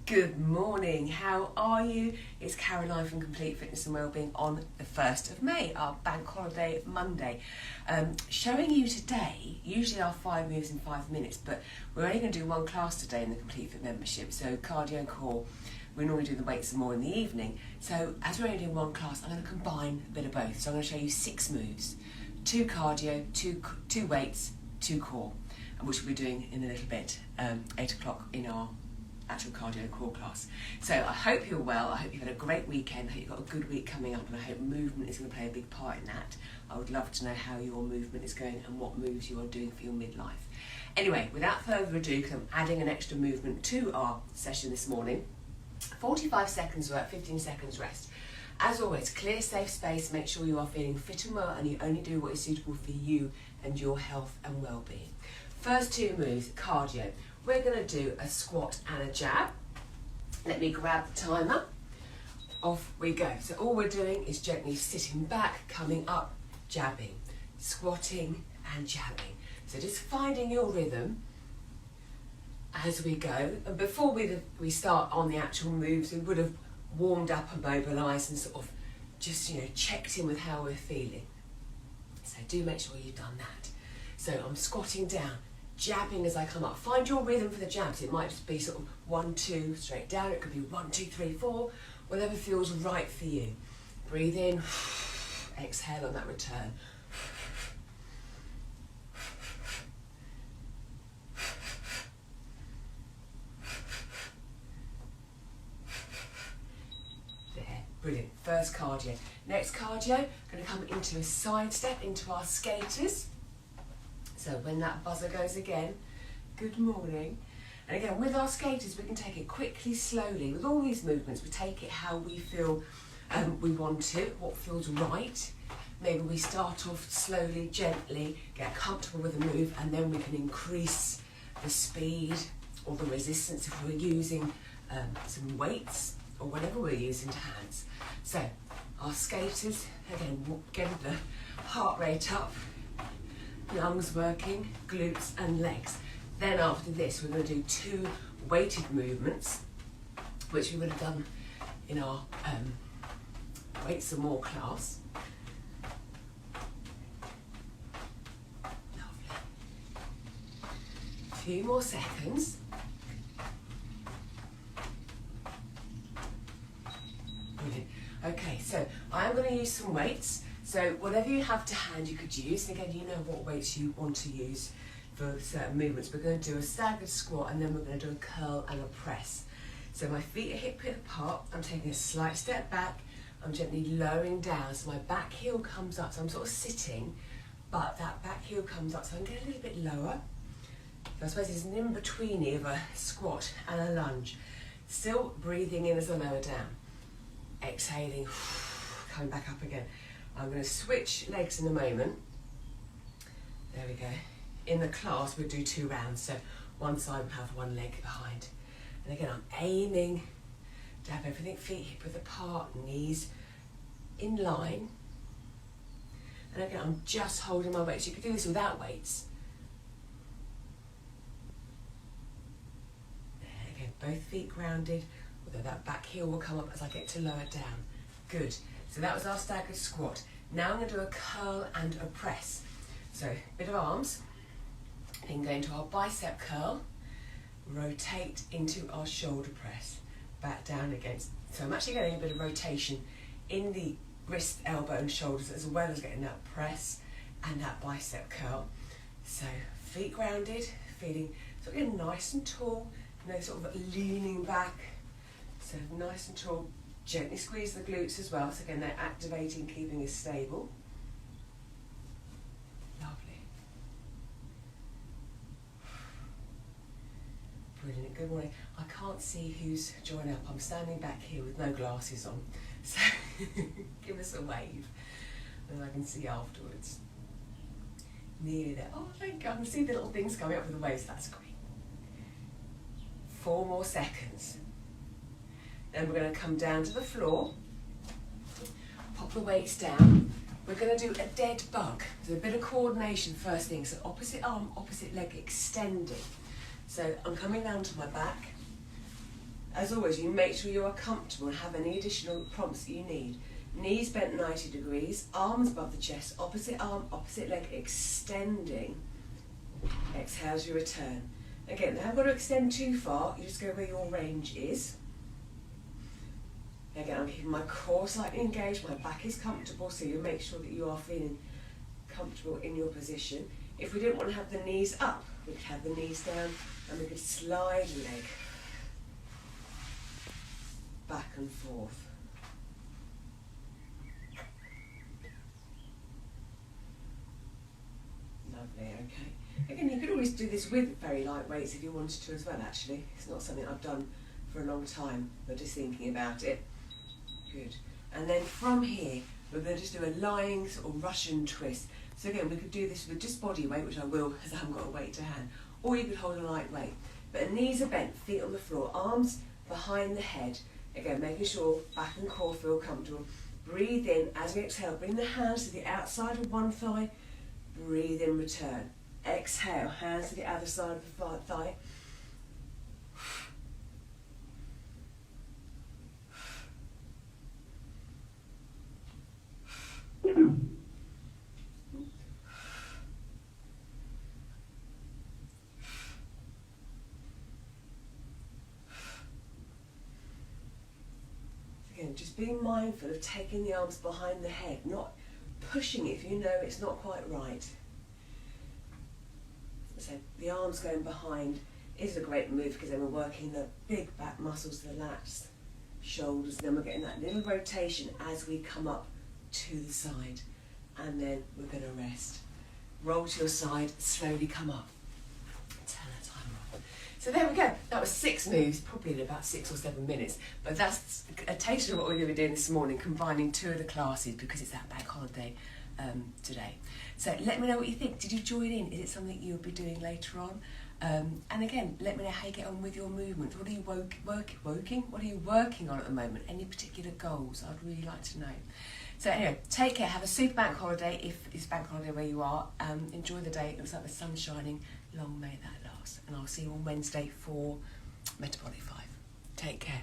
Good morning, how are you? It's Caroline from Complete Fitness and Wellbeing on the 1st of May, our bank holiday Monday. Showing you today, usually our 5 moves in 5 minutes, but we're only going to do one class today in the Complete Fit membership, so cardio and core. We normally do the weights and more in the evening, so as we're only doing one class, I'm going to combine a bit of both. So I'm going to show you 6 moves, 2 cardio, 2 weights, 2 core, which we'll be doing in a little bit, 8 o'clock in our actual cardio and core class. So I hope you're well, I hope you've had a great weekend, I hope you've got a good week coming up, and I hope movement is going to play a big part in that. I would love to know how your movement is going and what moves you are doing for your midlife. Anyway, without further ado, because I'm adding an extra movement to our session this morning, 45 seconds work, 15 seconds rest. As always, clear safe space, make sure you are feeling fit and well and you only do what is suitable for you and your health and well-being. First 2 moves, cardio. We're going to do a squat and a jab. Let me grab the timer. Off we go. So all we're doing is gently sitting back, coming up, jabbing, squatting and jabbing. So just finding your rhythm as we go. And before we start on the actual moves, we would have warmed up and mobilised and sort of just, checked in with how we're feeling. So do make sure you've done that. So I'm squatting down, jabbing as I come up. Find your rhythm for the jabs. It might just be sort of 1, 2, straight down. It could be 1, 2, 3, 4, whatever feels right for you. Breathe in, exhale on that return. There, brilliant. First cardio. Next cardio, going to come into a side step into our skaters. So when that buzzer goes again, good morning. And again, with our skaters, we can take it quickly, slowly. With all these movements, we take it how we feel we want it, what feels right. Maybe we start off slowly, gently, get comfortable with the move, and then we can increase the speed or the resistance if we're using some weights or whatever we're using to hands. So our skaters, again, getting the heart rate up, lungs working, glutes and legs. Then after this, we're going to do 2 weighted movements, which we would have done in our weights and more class. Lovely. A few more seconds. Brilliant. Okay, so I am going to use some weights. So whatever you have to hand you could use, and again you know what weights you want to use for certain movements. We're going to do a staggered squat and then we're going to do a curl and a press. So my feet are hip width apart, I'm taking a slight step back, I'm gently lowering down so my back heel comes up, so I'm sort of sitting, but that back heel comes up so I can get a little bit lower. So I suppose it's an in-betweenie of a squat and a lunge. Still breathing in as I lower down. Exhaling, coming back up again. I'm going to switch legs in a moment. There we go. In the class, we'll do 2 rounds. So one side will have one leg behind. And again, I'm aiming to have everything, feet hip width apart, knees in line. And again, I'm just holding my weights. You could do this without weights. There, again, both feet grounded, although that back heel will come up as I get to lower down. Good. So that was our staggered squat. Now I'm going to do a curl and a press. So a bit of arms, then go into our bicep curl, rotate into our shoulder press, back down against. So I'm actually getting a bit of rotation in the wrist, elbow and shoulders, as well as getting that press and that bicep curl. So feet grounded, feeling sort of nice and tall, sort of leaning back. So nice and tall. Gently squeeze the glutes as well, so again they're activating, keeping us stable. Lovely. Brilliant, good morning. I can't see who's joining up. I'm standing back here with no glasses on, so give us a wave and I can see afterwards. Nearly there. Oh, thank you. I can see the little things coming up with the waves, that's great. 4 more seconds. Then we're going to come down to the floor, pop the weights down. We're going to do a dead bug. So a bit of coordination first thing. So opposite arm, opposite leg extending. So I'm coming down to my back, As always, you make sure you are comfortable and have any additional prompts that you need. Knees bent 90 degrees, arms above the chest, opposite arm, opposite leg extending. Exhale as you return. Again, they haven't got to extend too far, you just go where your range is. Again, I'm keeping my core slightly engaged, my back is comfortable, so you make sure that you are feeling comfortable in your position. If we didn't want to have the knees up, we could have the knees down and we could slide the leg back and forth. Lovely, okay. Again, you could always do this with very light weights if you wanted to as well, actually. It's not something I've done for a long time, but just thinking about it. Good. And then from here, we're going to just do a lying sort of Russian twist. So again, we could do this with just body weight, which I will because I haven't got a weight to hand, or you could hold a light weight. But knees are bent, feet on the floor, arms behind the head. Again, making sure back and core feel comfortable. Breathe in as we exhale. Bring the hands to the outside of one thigh. Breathe in, return. Exhale, hands to the other side of the thigh. Again, just being mindful of taking the arms behind the head, not pushing it if you know it's not quite right. So the arms going behind is a great move because then we're working the big back muscles, the lats, shoulders, and then we're getting that little rotation as we come up to the side, and then we're going to rest. Roll to your side, slowly come up. Turn that timer off. So there we go. That was 6 moves, probably in about 6 or 7 minutes, but that's a taste of what we're going to be doing this morning, combining 2 of the classes because it's that bank holiday today. So let me know what you think. Did you join in? Is it something you'll be doing later on? And again, let me know how you get on with your movements. What are you working? What are you working on at the moment? Any particular goals? I'd really like to know. So anyway, take care. Have a super bank holiday if it's bank holiday where you are. Enjoy the day. It looks like the sun's shining. Long may that last. And I'll see you on Wednesday for Metabolic 5. Take care.